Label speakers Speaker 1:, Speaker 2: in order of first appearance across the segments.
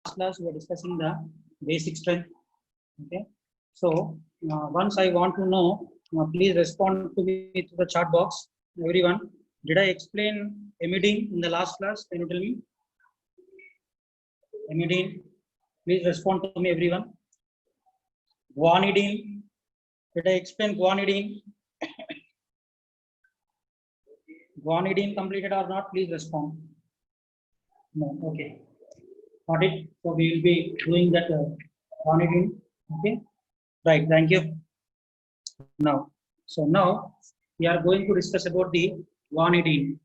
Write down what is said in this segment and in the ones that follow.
Speaker 1: class we were discussing the basic strength. Okay, so once I want to know, please respond to me to the chat box. Everyone, did I explain imidine in the last class? Can you tell me? Imidine, please respond to me, everyone. Guanidine, did I explain guanidine? Guanidine completed or not? Please respond. No, okay. Got it. So we will be doing that guanidine. Okay. Right. Thank you. Now, so now we are going to discuss about the guanidine.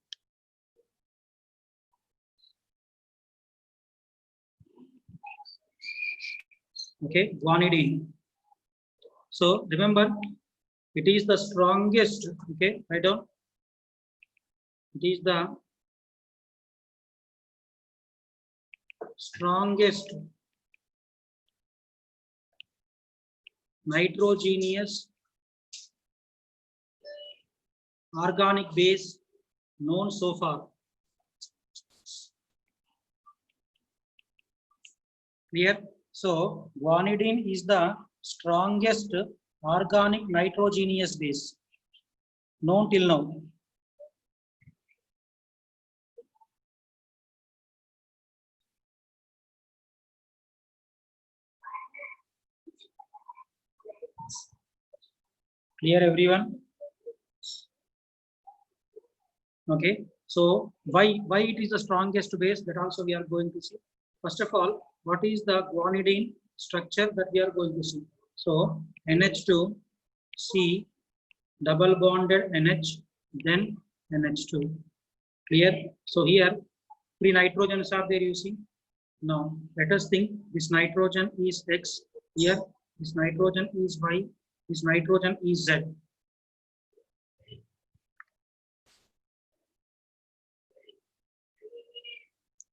Speaker 1: Okay, guanidine. So remember, it is the strongest. Okay, write down. It is the strongest nitrogenous organic base known so far. Clear? So guanidine is the strongest organic nitrogenous base known till now. Clear, everyone? Okay. So why it is the strongest base, that also we are going to see. First of all, what is the guanidine structure that we are going to see? So NH2, C, double bonded NH, then NH2. Clear? So here three nitrogens are there, you see. Now let us think, this nitrogen is X, here this nitrogen is Y, this nitrogen is Z.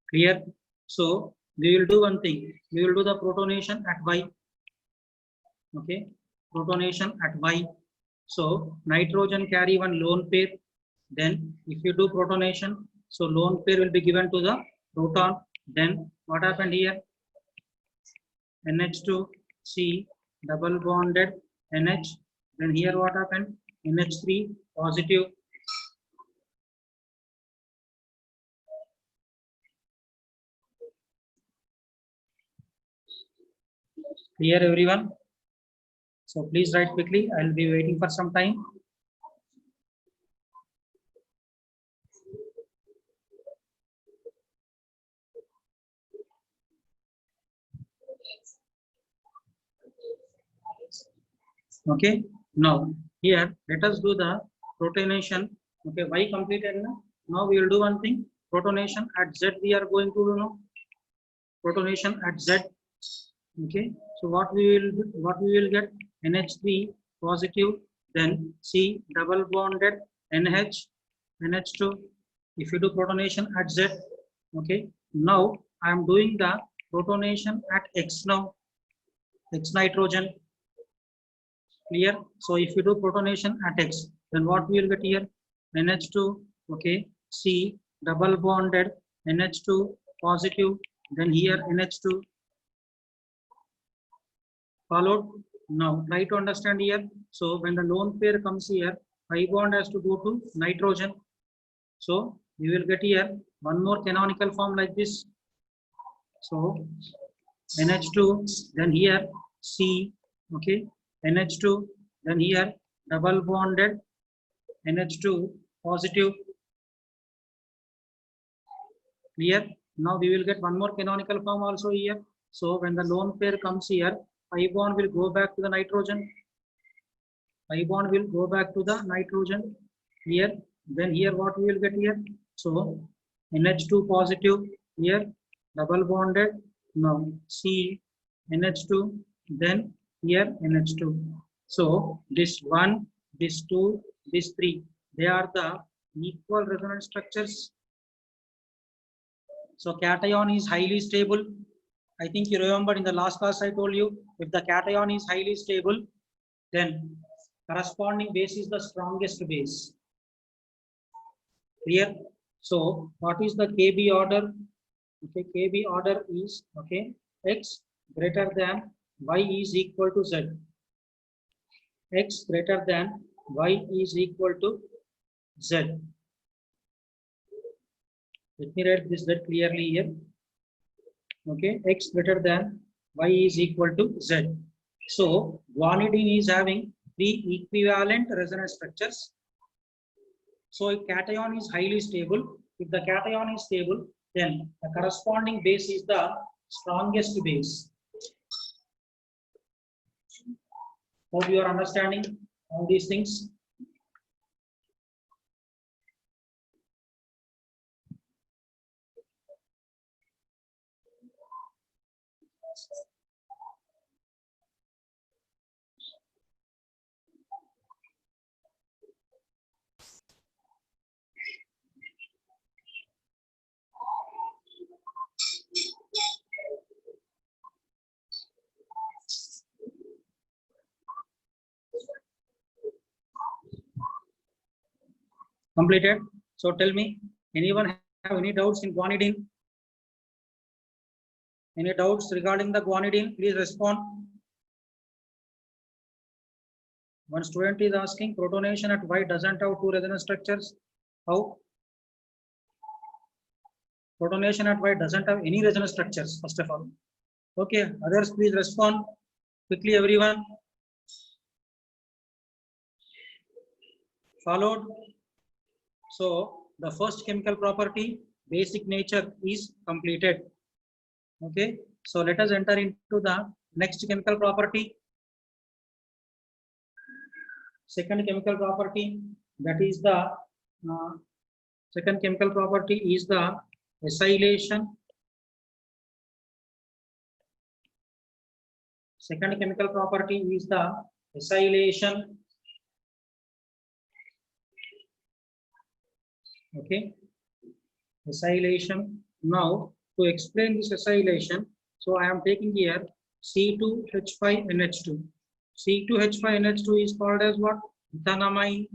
Speaker 1: Clear? So we will do one thing, we will do the protonation at Y. Okay, protonation at Y. So nitrogen carry one lone pair, then if you do protonation, so lone pair will be given to the proton. Then what happened here? NH2, C, double bonded NH. Then here what happened? NH3 positive. Clear, everyone? So please write quickly. I will be waiting for some time. Okay. Now here let us do the protonation. Okay, Y completed now. Now we will do one thing. Protonation at Z we are going to do now. Protonation at Z. Okay. So what we will get? NH3 positive, then C double bonded NH, NH2. If you do protonation at Z, okay. Now I am doing the protonation at X now. X nitrogen. Clear? So if you do protonation at X, then what we will get here? NH2, okay, C double bonded NH2 positive, then here NH2. Followed? Now try to understand here. So when the lone pair comes here, pi bond has to go to nitrogen. So we will get here one more canonical form like this. So NH2, then here C, okay, NH2, then here double bonded NH2 positive. Clear? Now we will get one more canonical form also here. So when the lone pair comes here, pi bond will go back to the nitrogen. Pi bond will go back to the nitrogen here. Then here what we will get here? So NH2 positive here, double bonded. Now C, NH2, then here NH2. So this one, this two, this three, they are the equal resonance structures. So cation is highly stable. I think you remember in the last class I told you, if the cation is highly stable, then corresponding base is the strongest base. Clear? So what is the KB order? Okay, KB order is okay x greater than y is equal to z. X greater than y is equal to z. Let me write this that clearly here. Okay, x greater than y is equal to z. So guanidine is having three equivalent resonance structures. So if cation is highly stable, if the cation is stable, then the corresponding base is the strongest base. Hope you are understanding all these things. Completed. So tell me, anyone have any doubts in guanidine? Any doubts regarding the guanidine? Please respond. One student is asking, protonation at Y doesn't have two resonance structures. How? Protonation at Y doesn't have any resonance structures, first of all. Okay, others please respond quickly, everyone. Followed. So the first chemical property, basic nature, is completed. Okay, so let us enter into the next chemical property. Second chemical property, that is the second chemical property is the acylation. Second chemical property is the acylation. Okay, acylation. Now to explain this acylation, so I am taking here C2H5NH2. C2H5NH2 is called as what? Ethanamine.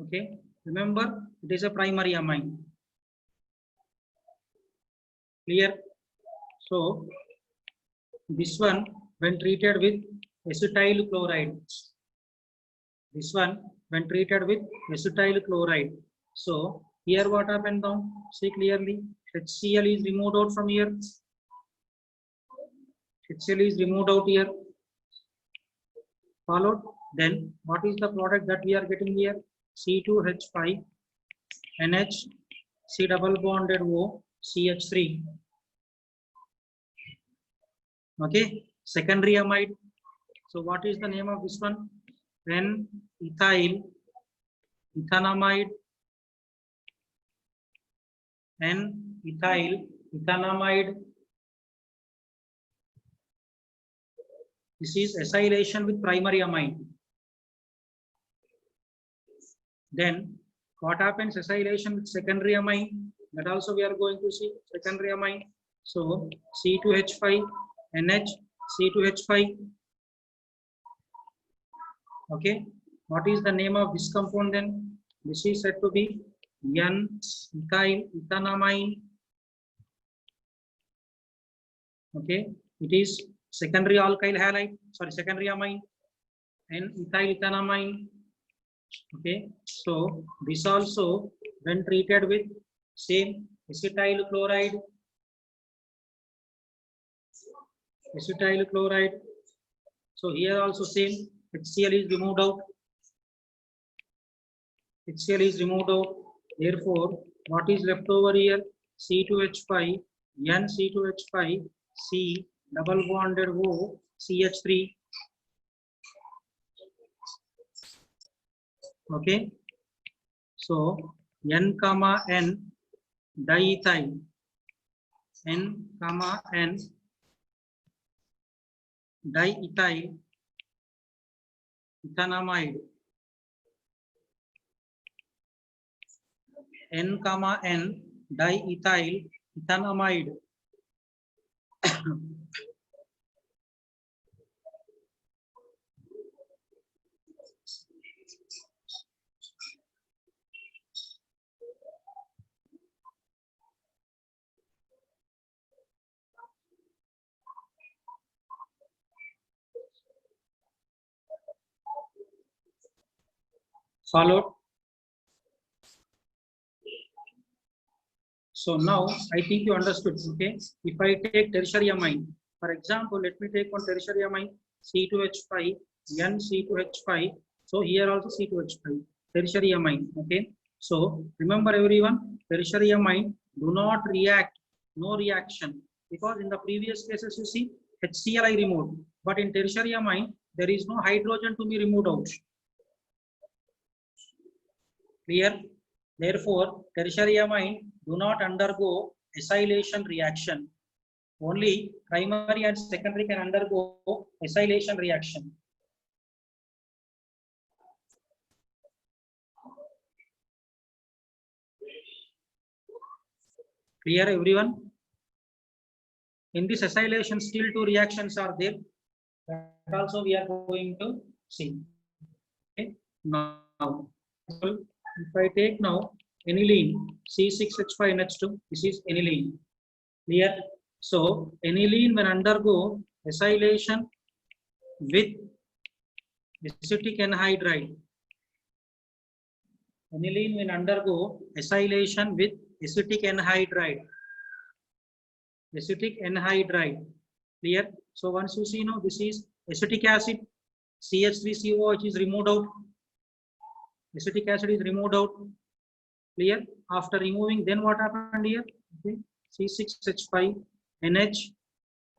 Speaker 1: Okay, remember it is a primary amine. Clear? So this one when treated with acetyl chloride. This one when treated with acetyl chloride. So here what happened now? See clearly. HCl is removed out from here. HCl is removed out here. Followed. Then what is the product that we are getting here? C2H5 NH C double bonded O CH3. Okay, secondary amide. So what is the name of this one? N-ethyl ethanamide. N-ethyl ethanamide. This is acylation with primary amine. Then what happens acylation with secondary amine? That also we are going to see secondary amine. So C2H5 NH C2H5. Okay, what is the name of this compound then? This is said to be N-ethyl ethanamine. Okay, it is secondary alkyl halide, sorry, secondary amine, N-ethyl ethanamine. Okay, so this also when treated with same acetyl chloride. Acetyl chloride. So here also same HCl is removed out. HCl is removed out. Therefore, what is left over here? C2H5, NC2H5, C double bonded O, CH3. Okay. So N comma N diethyl. N comma N diethyl ethanamide. N comma N diethyl ethanamide. Followed. So now I think you understood. Okay, if I take tertiary amine, for example, let me take one tertiary amine C2H5, NC2H5. So here also C2H5, tertiary amine. Okay, so remember everyone, tertiary amine do not react, no reaction, because in the previous cases you see HCl I removed, but in tertiary amine there is no hydrogen to be removed out. Clear? Therefore, tertiary amine do not undergo acylation reaction. Only primary and secondary can undergo acylation reaction. Clear, everyone? In this acylation, still two reactions are there. That also we are going to see. Okay. Now, if I take now aniline C6H5NH2, this is aniline. Clear? So aniline when undergo acylation with acetic anhydride. Aniline will undergo acylation with acetic anhydride. Acetic anhydride. Clear? So once you see now, this is acetic acid, CH3COH is removed out. Acetic acid is removed out. Clear? After removing, then what happened here? Okay. C6H5NH.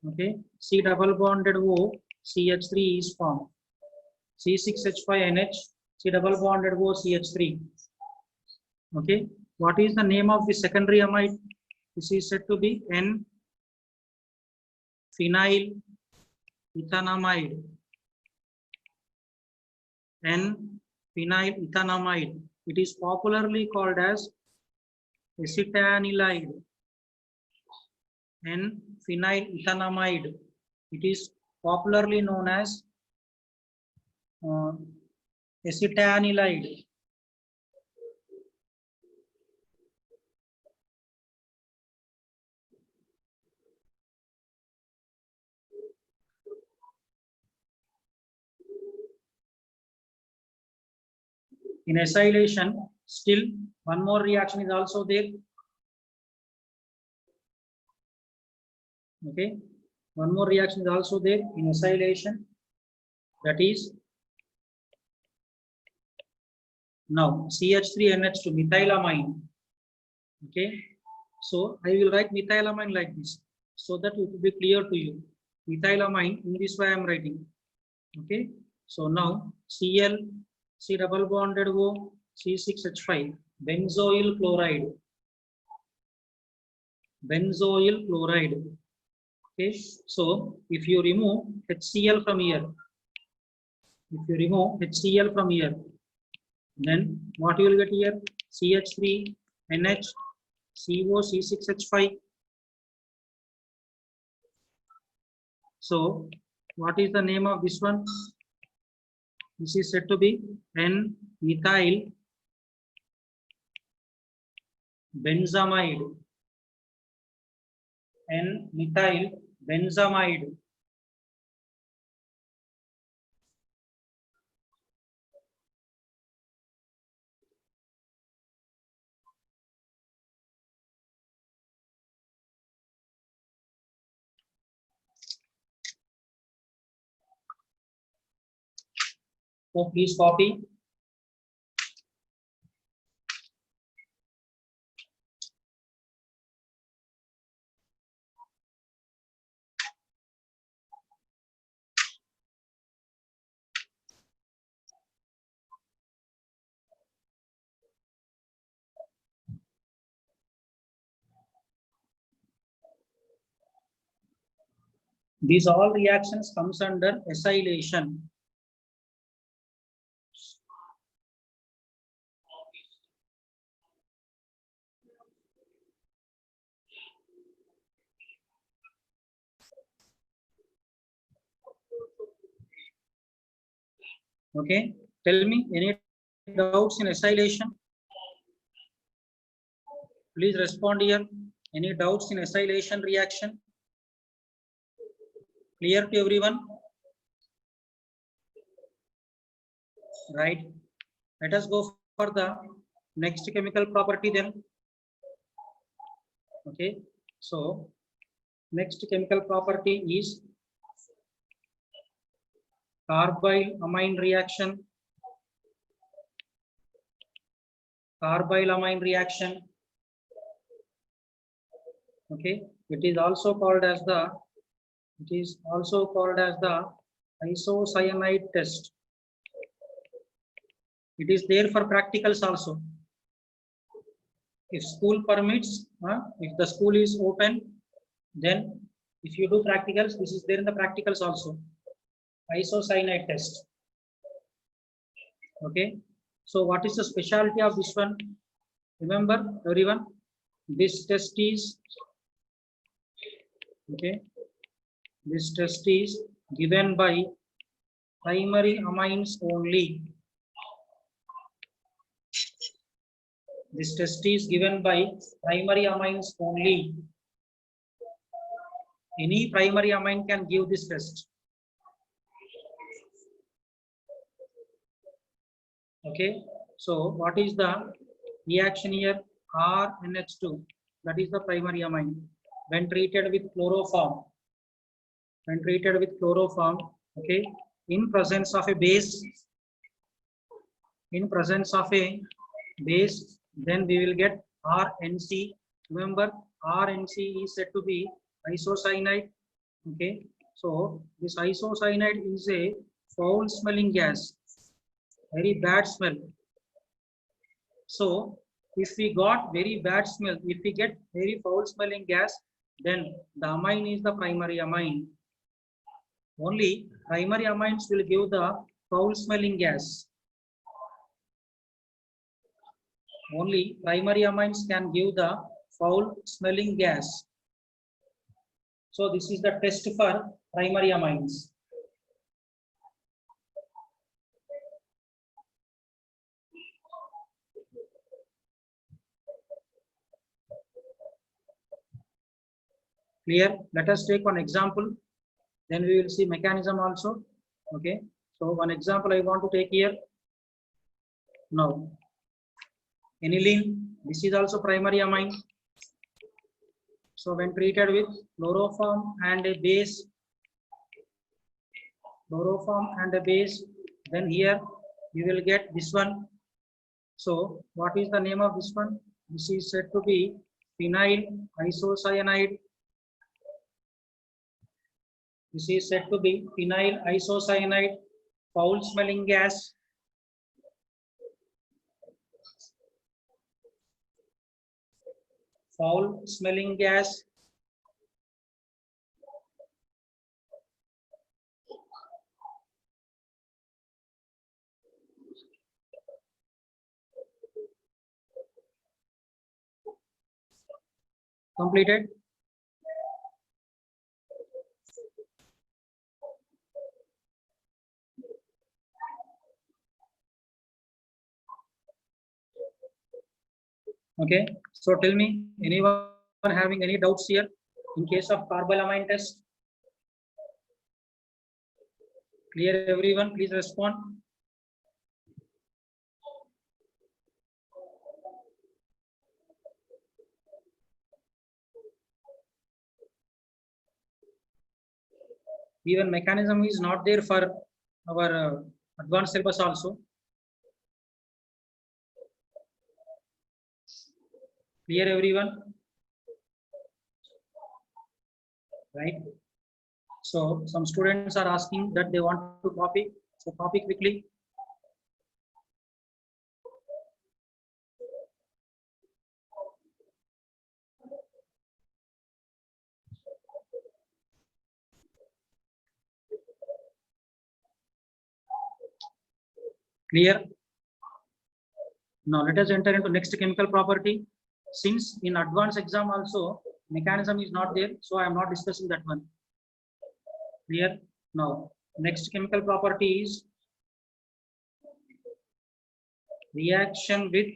Speaker 1: Okay. C double bonded O, CH3 is formed. C6H5NH, C double bonded O, CH3. Okay. What is the name of the secondary amide? This is said to be N-phenyl ethanamide. N-phenyl ethanamide. It is popularly called as acetanilide. N-phenyl ethanamide. It is popularly known as acetanilide. In acylation, still one more reaction is also there. Okay, one more reaction is also there in acylation. That is now CH3NH2 methylamine. Okay, so I will write methylamine like this so that it will be clear to you. Methylamine in this way I am writing. Okay, so now Cl C double bonded O C6H5 benzoyl chloride. Benzoyl chloride. Okay, so if you remove HCl from here, then what you will get here? CH3NH CO C6H5. So what is the name of this one? This is said to be N-methyl benzamide. N-methyl benzamide. So please copy. These all reactions comes under acylation. Okay, tell me any doubts in acylation? Please respond here. Any doubts in acylation reaction? Clear to everyone? Right. Let us go for the next chemical property then. Okay, so next chemical property is carbyl amine reaction. Carbyl amine reaction. Okay, it is also called as the isocyanide test. It is there for practicals also. If school permits, if the school is open, then if you do practicals, this is there in the practicals also. Isocyanide test. Okay, so what is the specialty of this one? Remember everyone, this test is this test is given by primary amines only. This test is given by primary amines only. Any primary amine can give this test. Okay, so what is the reaction here? RNH2, that is the primary amine. When treated with chloroform, okay, in presence of a base, then we will get RNC. Remember, RNC is said to be isocyanide. Okay, so this isocyanide is a foul smelling gas, very bad smell. So if we got very bad smell, if we get very foul smelling gas, then the amine is the primary amine. Only primary amines will give the foul smelling gas. Only primary amines can give the foul smelling gas. So this is the test for primary amines. Clear? Let us take one example. Then we will see mechanism also. Okay. So one example I want to take here. Now, aniline. This is also primary amine. So when treated with chloroform and a base, then here you will get this one. So what is the name of this one? This is said to be phenyl isocyanide. This is said to be phenyl isocyanide, foul smelling gas. Foul smelling gas. Completed. Okay, so tell me, anyone having any doubts here in case of carbylamine test? Clear everyone, please respond. Even mechanism is not there for our advanced syllabus also. Clear everyone? Right? So some students are asking that they want to copy. So copy quickly. Clear? Now let us enter into next chemical property. Since in advanced exam also mechanism is not there, so I am not discussing that one. Clear? Now next chemical property is reaction with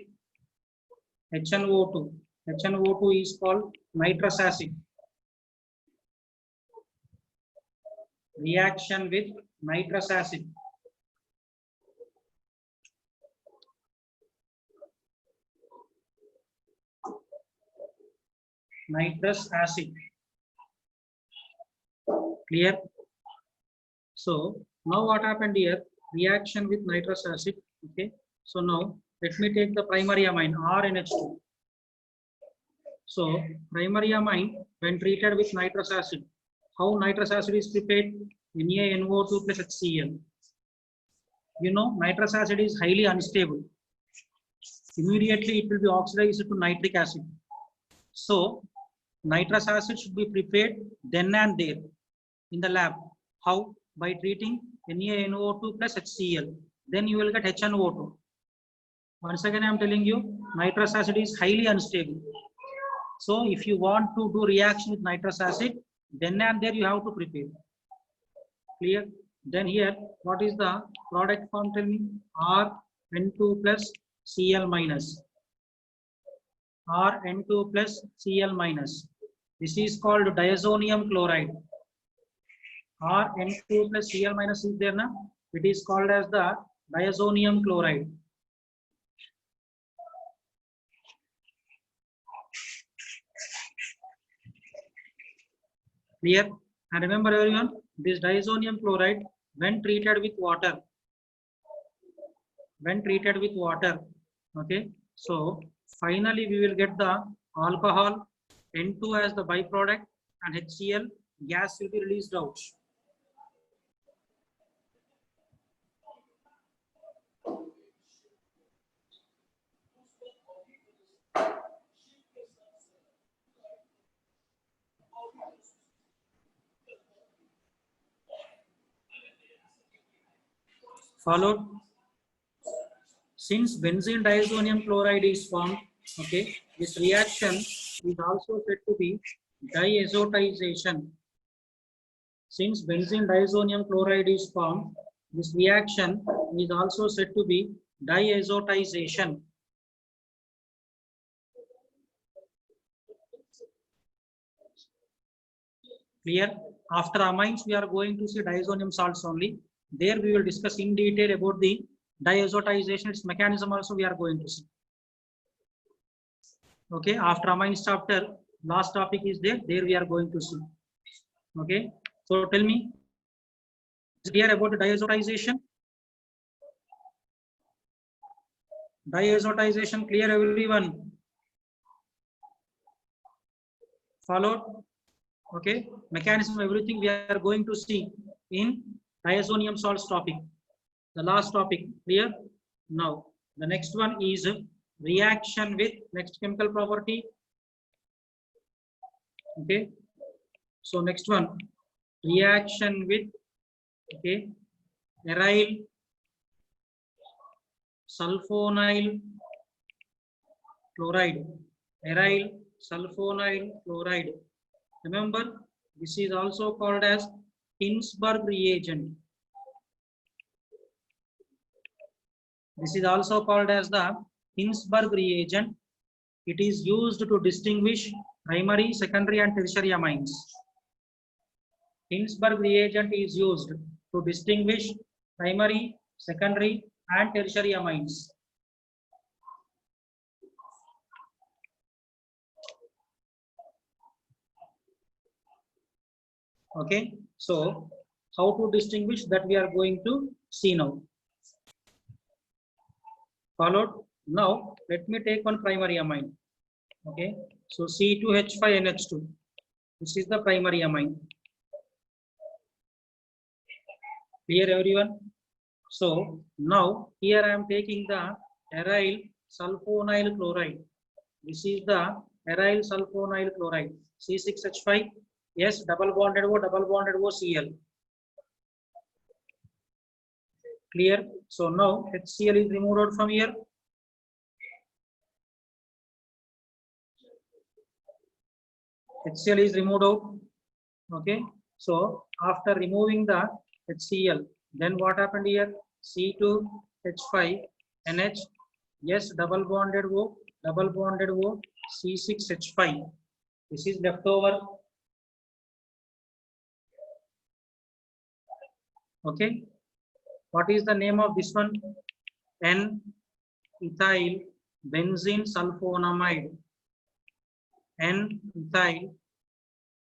Speaker 1: HNO2. HNO2 is called nitrous acid. Reaction with nitrous acid. nitrous acid. Clear? So now what happened here? Reaction with nitrous acid. Okay. So now let me take the primary amine RNH2. So primary amine when treated with nitrous acid, how nitrous acid is prepared? NaNO2 plus HCl. You know, nitrous acid is highly unstable. Immediately it will be oxidized to nitric acid. So nitrous acid should be prepared then and there in the lab. How? By treating NaNO2 plus HCl. Then you will get HNO2. Once again I am telling you, nitrous acid is highly unstable. So if you want to do reaction with nitrous acid, then and there you have to prepare. Clear? Then here, what is the product form? Tell me. Rn2 plus Cl minus. Rn2 plus Cl minus. This is called diazonium chloride. Rn2 plus Cl minus is there na? It is called as the diazonium chloride. Clear? And remember everyone, this diazonium chloride when treated with water, okay, so finally we will get the alcohol N2 as the byproduct and HCl gas will be released out. Followed, since benzene diazonium chloride is formed, okay, this reaction is also said to be diazotization. Since benzene diazonium chloride is formed, this reaction is also said to be diazotization. Clear? After amines, we are going to see diazonium salts only. There we will discuss in detail about the diazotization, its mechanism also we are going to see. Okay, after amines chapter, last topic is there we are going to see. Okay, so tell me, is clear about the diazotization? Diazotization clear everyone? Followed? Okay, mechanism, everything we are going to see in diazonium salts topic, the last topic. Clear? Now the next one is reaction with next chemical property. Okay, so next one, reaction with, okay, aryl sulfonyl chloride. Aryl sulfonyl chloride. Remember, this is also called as Hinsberg reagent. This is also called as the Hinsberg reagent. It is used to distinguish primary, secondary, and tertiary amines. Hinsberg reagent is used to distinguish primary, secondary, and tertiary amines. Okay, so how to distinguish that we are going to see now. Followed. Now let me take one primary amine. Okay, so C2H5NH2. This is the primary amine. Clear everyone? So now here I am taking the aryl sulfonyl chloride. This is the aryl sulfonyl chloride. C6H5. Yes, double bonded O, Cl. Clear? So now HCl is removed out from here. HCl is removed out. Okay. So after removing the HCl, then what happened here? C2H5NH. Yes, double bonded O, C6H5. This is left over. Okay. What is the name of this one? N-ethyl benzene sulfonamide. N-ethyl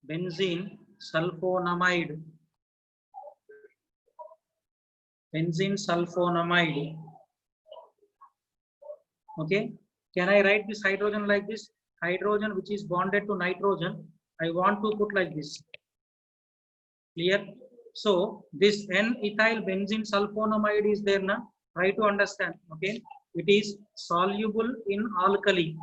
Speaker 1: benzene sulfonamide. Benzene sulfonamide. Okay, can I write this hydrogen like this? Hydrogen which is bonded to nitrogen, I want to put like this. Clear? So this N-ethyl benzene sulfonamide is there now. Try to understand. Okay, it is soluble in alkali.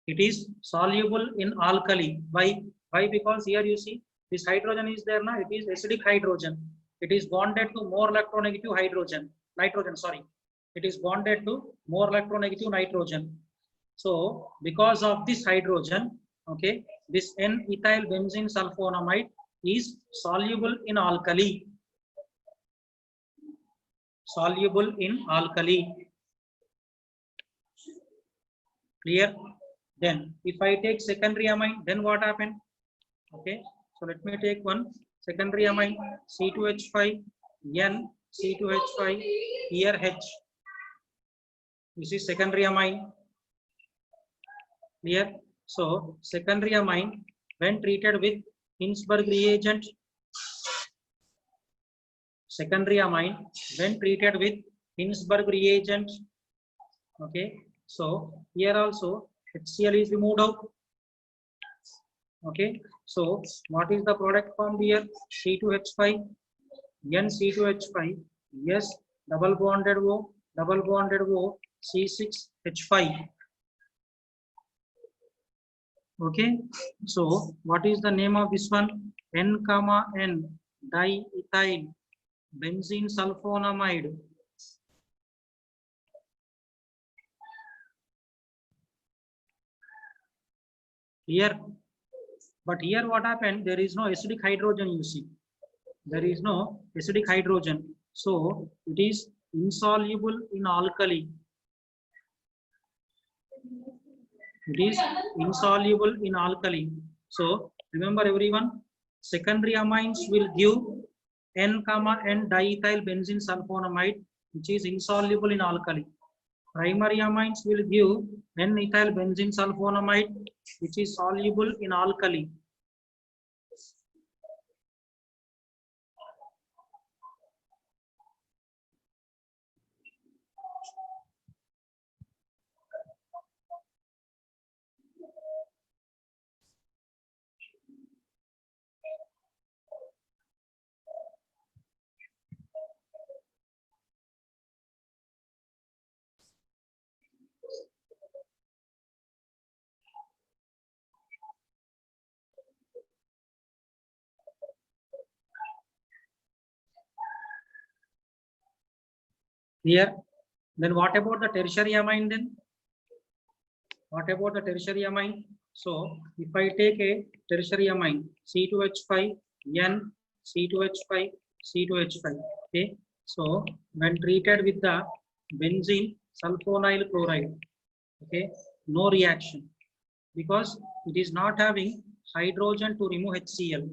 Speaker 1: It is soluble in alkali. Why? Because here you see this hydrogen is there now. It is acidic hydrogen. It is bonded to more electronegative nitrogen. Sorry, it is bonded to more electronegative nitrogen. So because of this hydrogen, okay, this N-ethyl benzene sulfonamide is soluble in alkali. Soluble in alkali. Clear? Then if I take secondary amine, then what happened? Okay, so let me take one secondary amine, C2H5, N, C2H5, here H. This is secondary amine. Clear? So secondary amine, when treated with Hinsberg reagent, secondary amine when treated with Hinsberg reagent, okay, so here also HCl is removed out. Okay, so what is the product formed here? C2H5, N, C2H5, yes, double bonded O, C6H5. Okay, so what is the name of this one? N, N diethyl benzene sulfonamide. Here, but here what happened? There is no acidic hydrogen, you see. There is no acidic hydrogen. So it is insoluble in alkali. It is insoluble in alkali. So remember everyone, secondary amines will give N, N diethyl benzene sulfonamide, which is insoluble in alkali. Primary amines will give N-ethyl benzene sulfonamide, which is soluble in alkali. Here, then what about the tertiary amine then? What about the tertiary amine? So if I take a tertiary amine, C2H5, N, C2H5, C2H5. Okay, so when treated with the benzene sulfonyl chloride, okay, no reaction because it is not having hydrogen to remove HCl.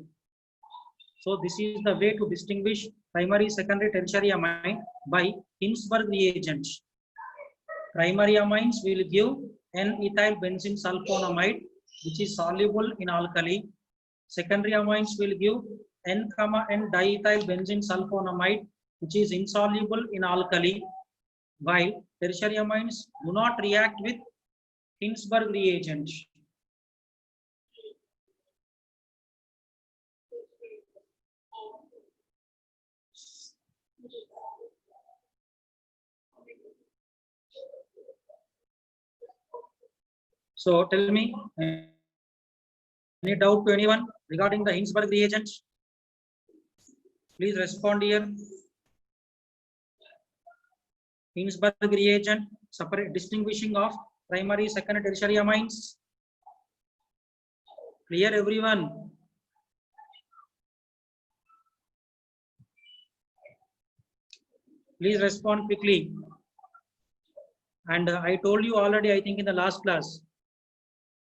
Speaker 1: So this is the way to distinguish primary, secondary, tertiary amine by Hinsberg reagents. Primary amines will give N-ethyl benzene sulfonamide, which is soluble in alkali. Secondary amines will give N, N diethyl benzene sulfonamide, which is insoluble in alkali, while tertiary amines do not react with Hinsberg reagents. So tell me, any doubt to anyone regarding the Hinsberg reagents? Please respond here. Hinsberg reagent, separate distinguishing of primary, secondary, tertiary amines. Clear everyone? Please respond quickly. And I told you already, I think in the last class,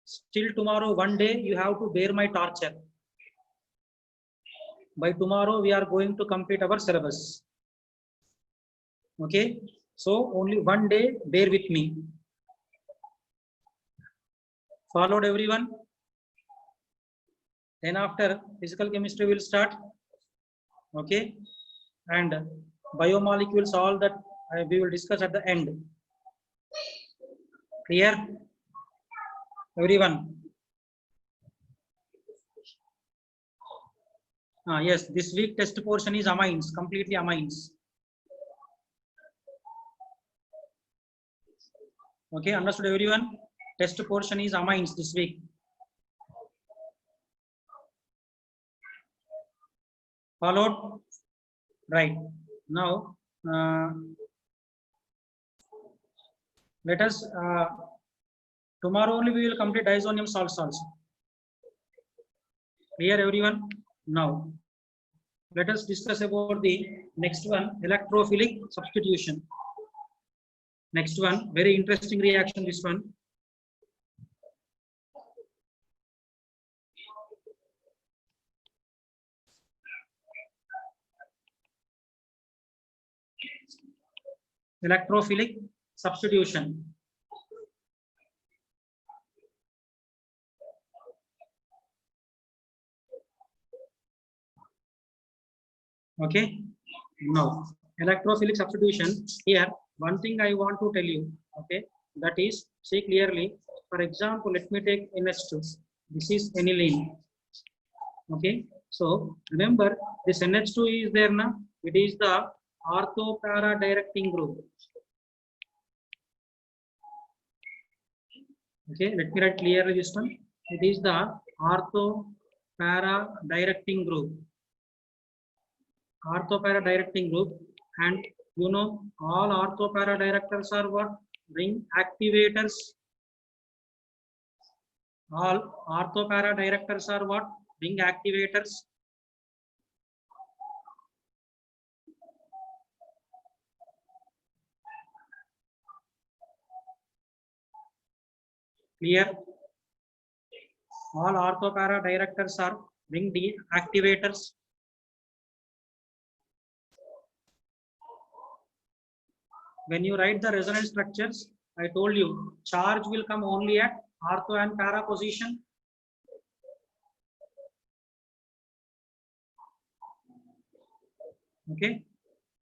Speaker 1: still tomorrow, one day, you have to bear my torture. By tomorrow, we are going to complete our syllabus. Okay, so only one day, bear with me. Followed everyone? Then after physical chemistry will start. Okay. And biomolecules, all that we will discuss at the end. Clear? Everyone? Yes, this week test portion is amines, completely amines. Okay, understood everyone? Test portion is amines this week. Followed? Right. Now, let us, tomorrow only we will complete diazonium salts also. Clear everyone? Now, let us discuss about the next one, electrophilic substitution. Next one, very interesting reaction, this one. Electrophilic substitution. Okay. Now, electrophilic substitution. Here, one thing I want to tell you. Okay, that is, see clearly. For example, let me take NH2. This is aniline. Okay. So remember, this NH2 is there now. It is the ortho-para directing group. Okay, let me write clearly this one. It is the ortho-para directing group. Ortho-para directing group, and you know all ortho-para directors are what? Ring activators. All ortho-para directors are what? Ring activators. Clear? All ortho-para directors are ring activators. When you write the resonance structures, I told you charge will come only at ortho and para position. Okay,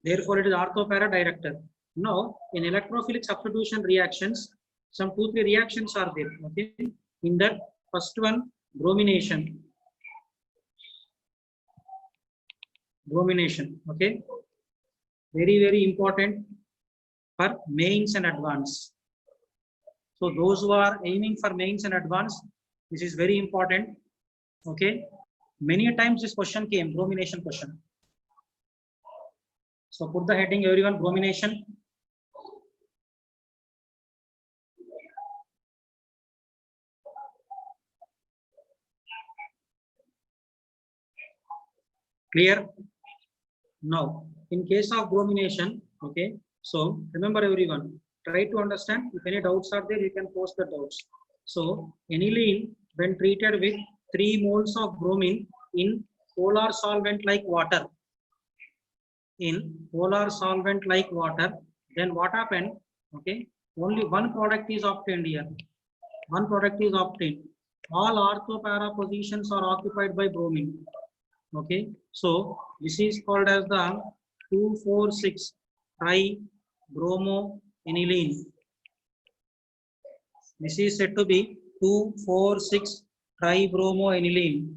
Speaker 1: therefore it is ortho-para director. Now, in electrophilic substitution reactions, some 2-3 reactions are there. Okay, in that first one, bromination. Bromination. Okay, very important for mains and advanced. So those who are aiming for mains and advanced, this is very important. Okay, many times this question came, bromination question. So put the heading everyone, bromination. Clear? Now, in case of bromination, okay, so remember everyone, try to understand. If any doubts are there, you can post the doubts. So, aniline, when treated with 3 moles of bromine in polar solvent like water, then what happened? Okay, only one product is obtained here. One product is obtained. All ortho-para positions are occupied by bromine. Okay, so this is called as the 2,4,6 tribromoaniline. This is said to be 2,4,6 tribromoaniline.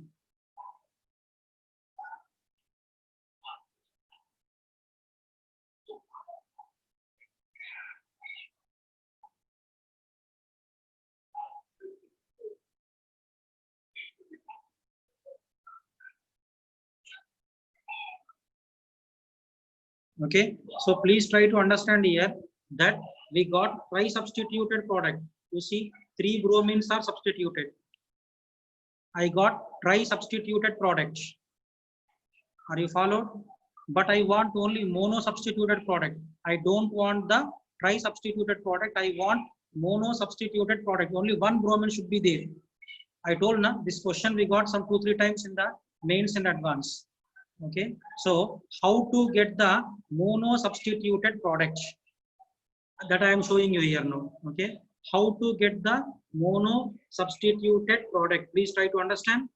Speaker 1: Okay, so please try to understand here that we got tri-substituted product. You see, 3 bromines are substituted. I got tri-substituted product. Are you followed? But I want only mono-substituted product. I don't want the tri-substituted product. I want mono-substituted product. Only one bromine should be there. I told now this question we got some 2-3 times in the mains and advance. Okay, so how to get the mono substituted product, that I am showing you here now. Okay, how to get the mono substituted product. Please try to understand.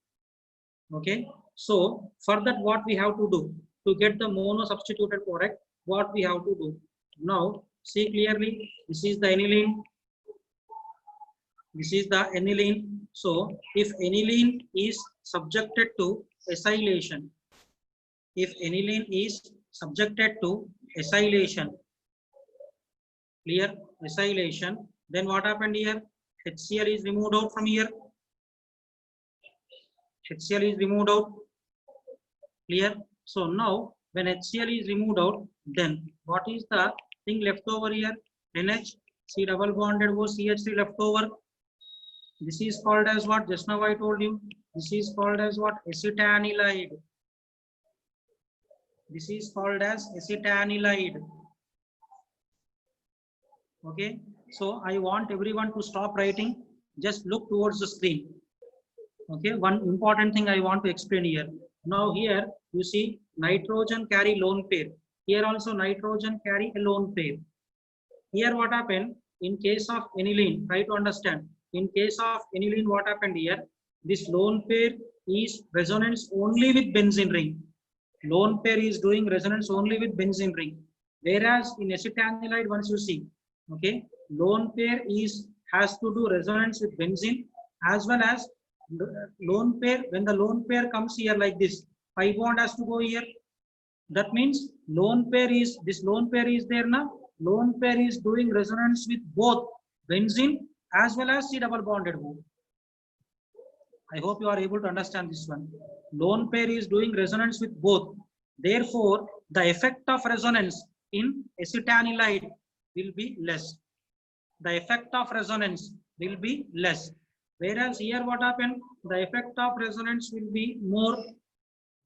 Speaker 1: Okay, so for that what we have to do to get the mono substituted product, what we have to do now, see clearly, this is the aniline, this is the aniline. So if aniline is subjected to acylation, if aniline is subjected to acylation, clear, acylation, then what happened here, HCl is removed out from here, HCl is removed out, clear. So now when HCl is removed out, then what is the thing left over here, NH, C double bonded O, CH3 left over. This is called as what, just now I told you, this is called as what, acetanilide. This is called as acetanilide. Okay, so I want everyone to stop writing, just look towards the screen. Okay, one important thing I want to explain here. Now here you see nitrogen carry lone pair, here also nitrogen carry a lone pair. Here what happened in case of aniline, try to understand, in case of aniline what happened here, this lone pair is resonance only with benzene ring, lone pair is doing resonance only with benzene ring, whereas in acetanilide once you see, okay, lone pair has to do resonance with benzene as well as lone pair. When the lone pair comes here like this, pi bond has to go here, that means lone pair is, this lone pair is there now, lone pair is doing resonance with both benzene as well as C double bonded O. I hope you are able to understand this one. Lone pair is doing resonance with both, therefore the effect of resonance in acetanilide will be less, the effect of resonance will be less, whereas here what happened, the effect of resonance will be more,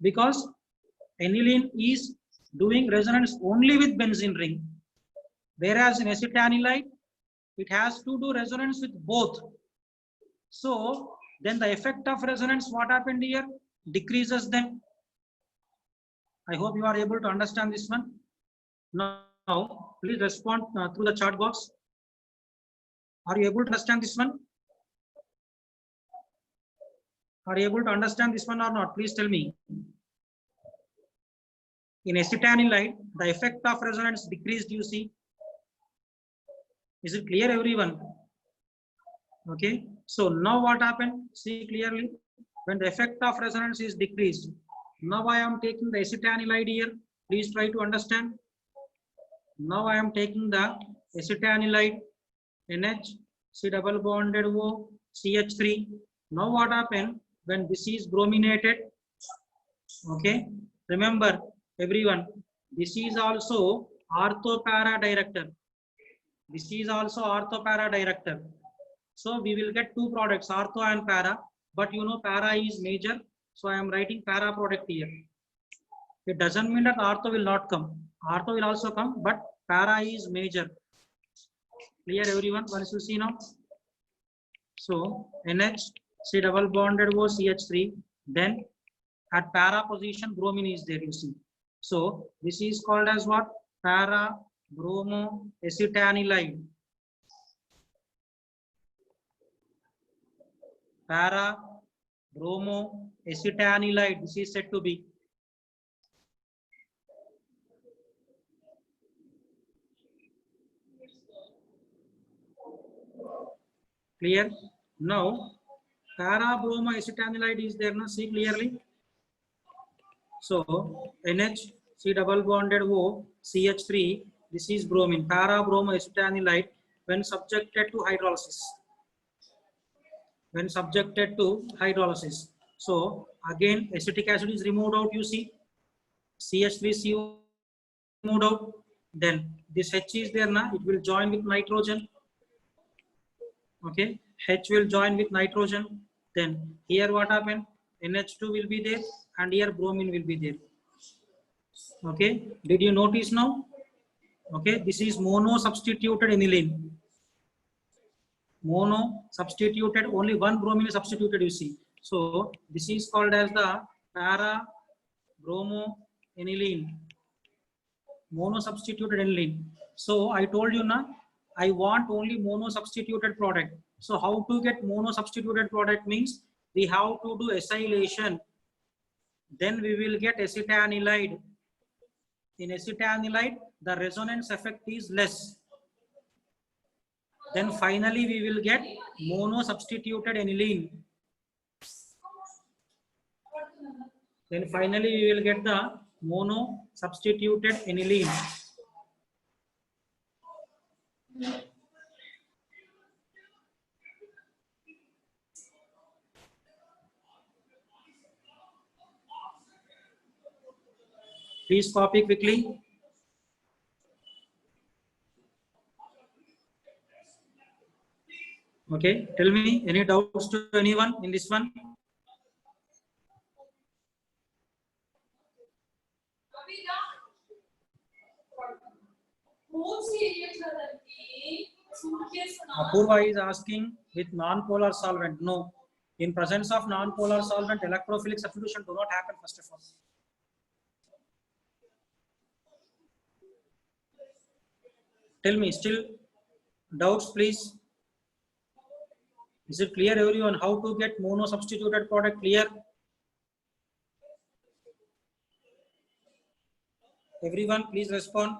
Speaker 1: because aniline is doing resonance only with benzene ring, whereas in acetanilide it has to do resonance with both. So then the effect of resonance what happened here, decreases them. I hope you are able to understand this one. Now please respond through the chat box. Are you able to understand this one? Are you able to understand this one or not? Please tell me. In acetanilide, the effect of resonance decreased, you see. Is it clear, everyone? Okay. So now what happened? See clearly. When the effect of resonance is decreased, now I am taking the acetanilide here. Please try to understand. Now I am taking the acetanilide, NH, C double bonded O, CH3. Now what happened when this is brominated? Okay. Remember, everyone, this is also ortho-para director. This is also ortho-para director. So we will get two products, ortho and para, but you know para is major, so I am writing para product here. It doesn't mean that ortho will not come. Ortho will also come, but para is major. Clear, everyone? Once you see now. So NH, C double bonded O, CH3, then at para position bromine is there, you see. So this is called as what? Para bromo acetanilide. Para bromo acetanilide, this is said to be. Clear? Now para bromo acetanilide is there now, see clearly. So NH, C double bonded O, CH3, this is bromine, para bromo acetanilide when subjected to hydrolysis. When subjected to hydrolysis. So again acetic acid is removed out, you see. CH3CO removed out. Then this H is there now, it will join with nitrogen. Okay, H will join with nitrogen. Then here what happened? NH2 will be there and here bromine will be there. Okay, did you notice now? Okay, this is mono substituted aniline. Mono substituted, only one bromine is substituted, you see. So this is called as the para bromo aniline, mono substituted aniline. So I told you now, I want only mono substituted product. So how to get mono substituted product means we have to do acylation. Then we will get acetanilide. In acetanilide, the resonance effect is less. Then finally we will get mono substituted aniline. Then finally we will get the mono substituted aniline. Please copy quickly. Okay, tell me any doubts to anyone in this one? Apurva is asking with non-polar solvent. No, in presence of non-polar solvent, electrophilic substitution do not happen first of all. Tell me, still doubts, please. Is it clear everyone how to get mono substituted product? Clear? Everyone, please respond.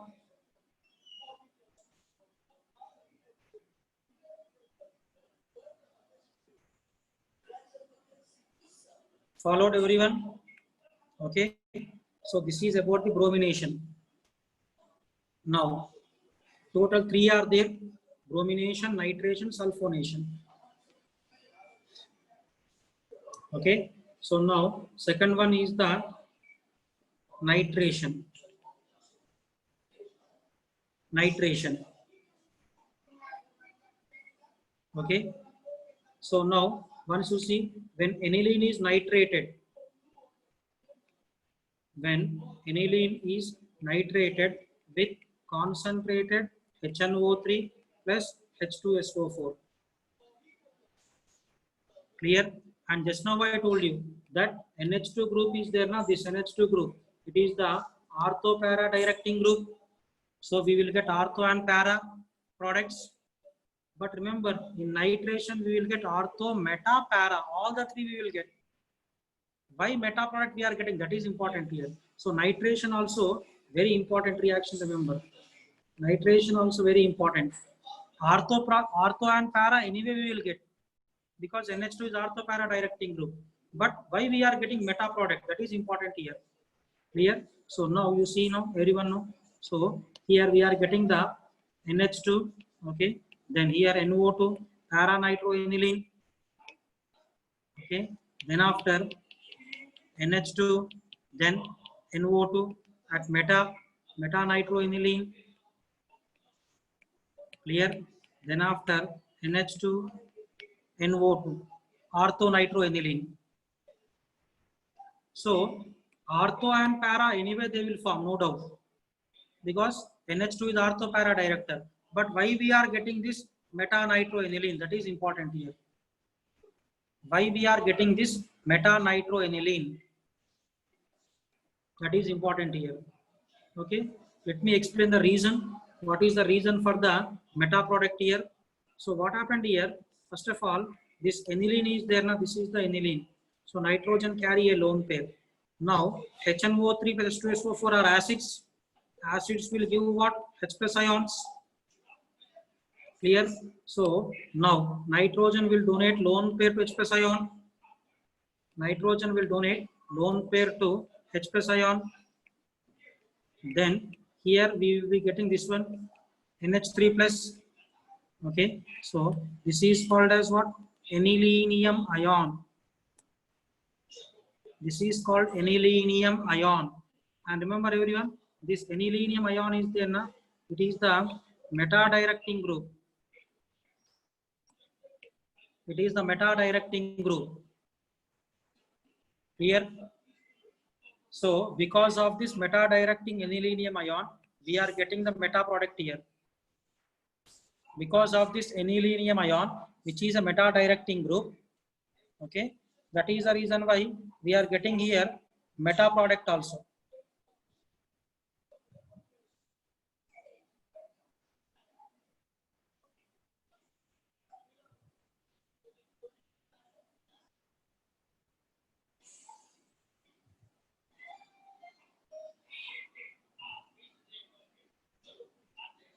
Speaker 1: Followed everyone? Okay. So this is about the bromination. Now, total 3 are there: bromination, nitration, sulfonation. Okay. So now, second one is the nitration. Nitration. Okay. So now, once you see, when aniline is nitrated, with concentrated HNO3 plus H2SO4. Clear? And just now I told you that NH2 group is there now. This NH2 group, it is the ortho para directing group. So we will get ortho and para products. But remember, in nitration we will get ortho, meta, para. All the three we will get. Why meta product we are getting? That is important here. So nitration also very important reaction. Remember, nitration also very important. Ortho and para anyway we will get, because NH2 is ortho para directing group. But why we are getting meta product? That is important here. Clear? So now you see now, everyone know. So here we are getting the NH2. Okay. Then here NO2, para nitroaniline. Okay. Then after NH2, then NO2 at meta nitroaniline. Clear? Then after NH2, NO2, ortho nitroaniline. So ortho and para anyway they will form, no doubt, because NH2 is ortho para director. But why we are getting this meta nitroaniline? That is important here. Why we are getting this meta nitroaniline? That is important here. Okay, let me explain the reason. What is the reason for the meta product here? So what happened here? First of all, this aniline is there now. This is the aniline. So nitrogen carry a lone pair. Now HNO3 plus H2SO4 are acids. Acids will give what? H plus ions. Clear? So now nitrogen will donate lone pair to H plus ion. Nitrogen will donate lone pair to H plus ion. Then here we will be getting this one, NH3 plus. Okay, so this is called as what? Anilinium ion. This is called anilinium ion. And remember everyone, this anilinium ion is there now. It is the meta directing group. It is the meta directing group. Clear? So because of this meta directing anilinium ion, we are getting the meta product here. Because of this anilinium ion, which is a meta directing group. Okay, that is the reason why we are getting here meta product also.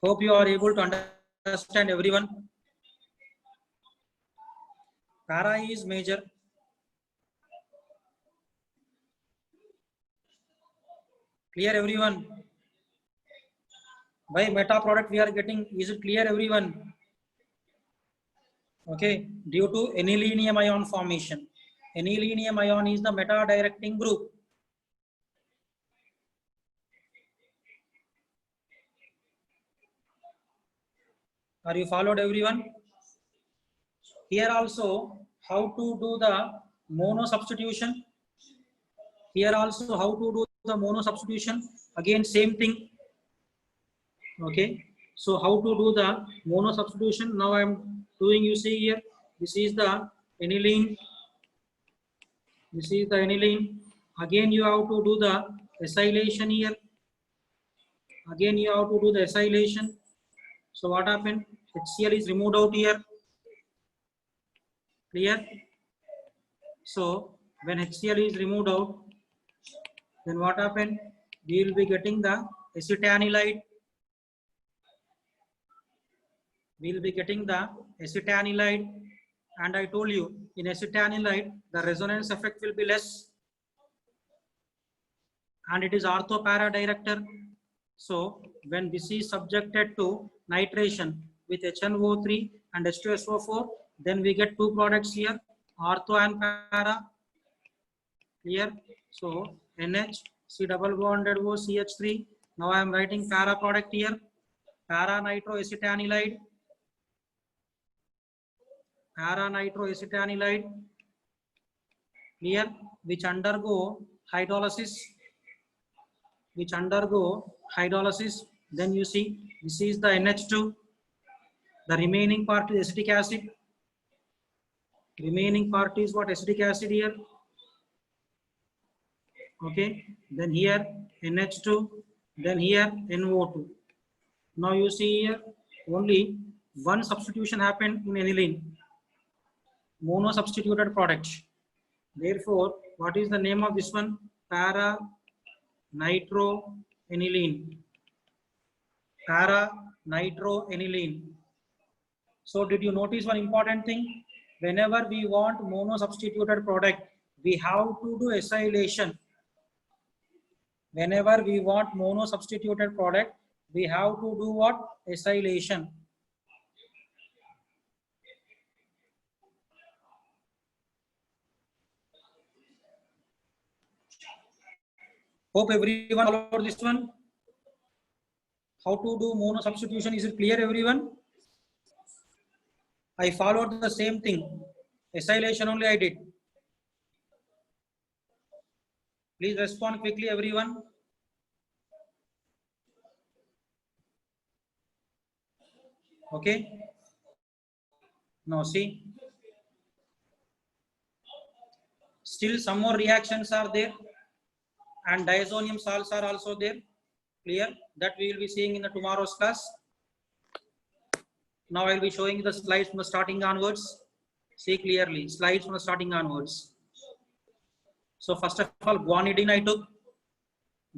Speaker 1: Hope you are able to understand everyone. Para is major. Clear everyone? By meta product we are getting, is it clear everyone? Okay, due to anilinium ion formation. Anilinium ion is the meta directing group. Are you followed everyone? Here also how to do the mono substitution. Here also how to do the mono substitution. Again same thing. Okay, so how to do the mono substitution? Now I am doing, you see here, this is the aniline. This is the aniline. Again you have to do the acylation here. Again you have to do the acylation. So what happened? HCl is removed out here. Clear? So when HCl is removed out, then what happened? We will be getting the acetanilide. We will be getting the acetanilide. And I told you, in acetanilide, the resonance effect will be less. And it is ortho-para director. So when this is subjected to nitration with HNO3 and H2SO4, then we get two products here, ortho and para. Clear? So NH, C double bonded O, CH3. Now I am writing para product here, para nitroacetanilide. Para nitroacetanilide. Clear? Which undergo hydrolysis. Then you see this is the NH2. The remaining part is acetic acid. Remaining part is what? Acetic acid here. Okay. Then here NH2. Then here NO2. Now you see here only one substitution happened in aniline. Mono substituted product. Therefore, what is the name of this one? Para nitroaniline. Para nitroaniline. So did you notice one important thing? Whenever we want mono substituted product, we have to do acylation. Whenever we want mono substituted product, we have to do what? Acylation. Hope everyone followed this one. How to do mono substitution? Is it clear, everyone? I followed the same thing. Acylation only I did. Please respond quickly, everyone. Okay. Now see. Still some more reactions are there. And diazonium salts are also there. Clear? That we will be seeing in the tomorrow's class. Now I will be showing the slides from the starting onwards. See clearly, slides from the starting onwards. So first of all, guanidine I took.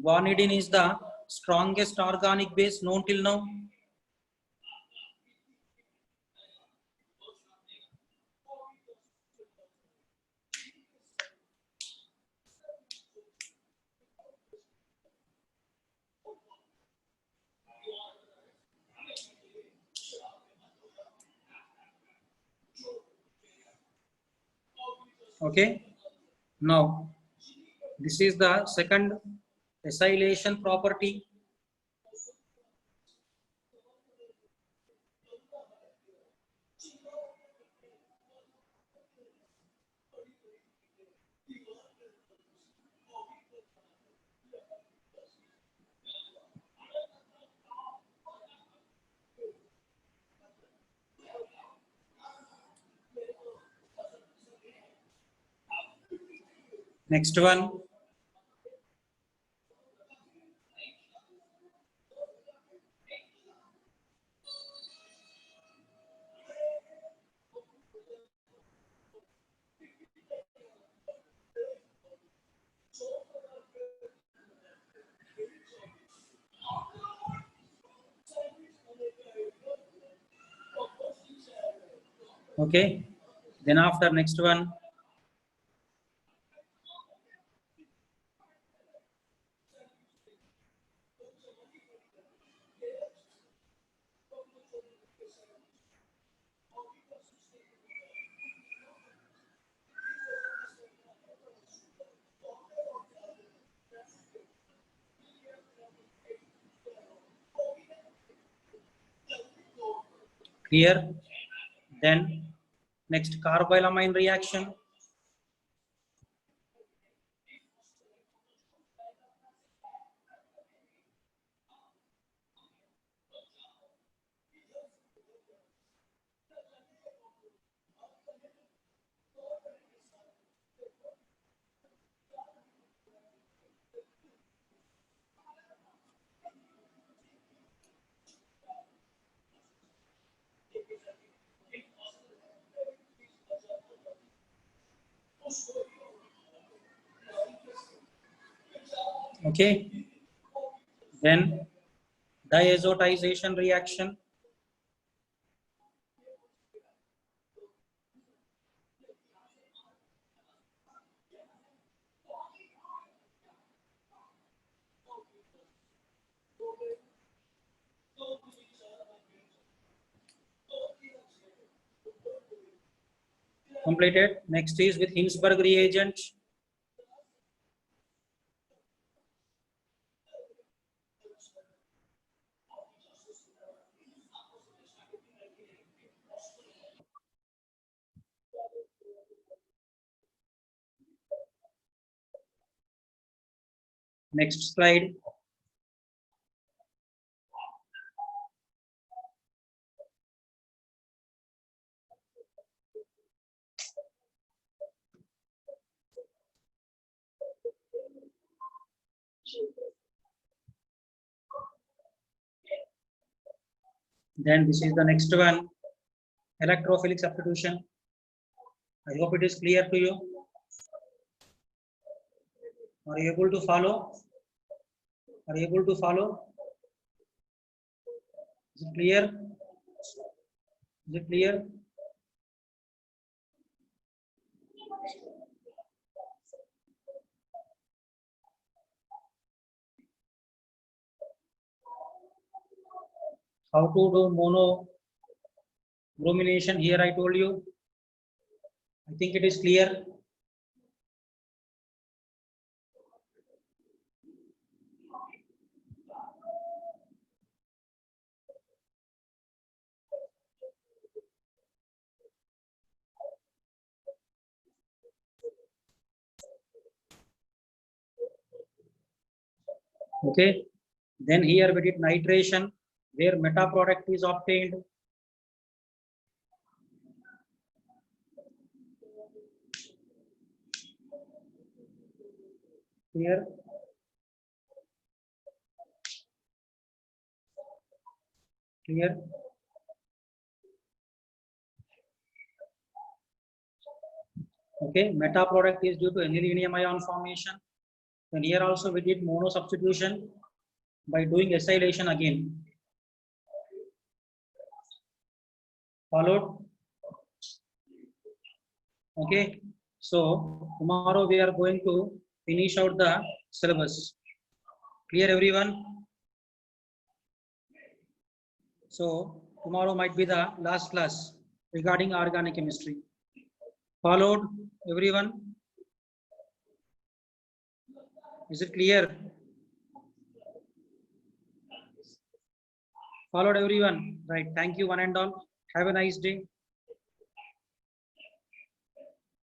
Speaker 1: Guanidine is the strongest organic base known till now. Okay. Now, this is the second acylation property. Next one. Okay. Then after next one. Clear? Then next carbylamine reaction. Okay. Then diazotization reaction. Completed. Next is with Hinsberg reagent. Next slide. Then this is the next one, electrophilic substitution. I hope it is clear to you. Are you able to follow? Are you able to follow? Is it clear? Is it clear? How to do mono bromination? Here I told you. I think it is clear. Okay. Then here we did nitration, where meta product is obtained. Here. Clear? Okay, meta product is due to anilinium ion formation. And here also we did mono substitution by doing acylation again. Followed? Okay, so tomorrow we are going to finish out the syllabus. Clear everyone? So tomorrow might be the last class regarding organic chemistry. Followed everyone? Is it clear? Followed everyone? Right. Thank you one and all. Have a nice day.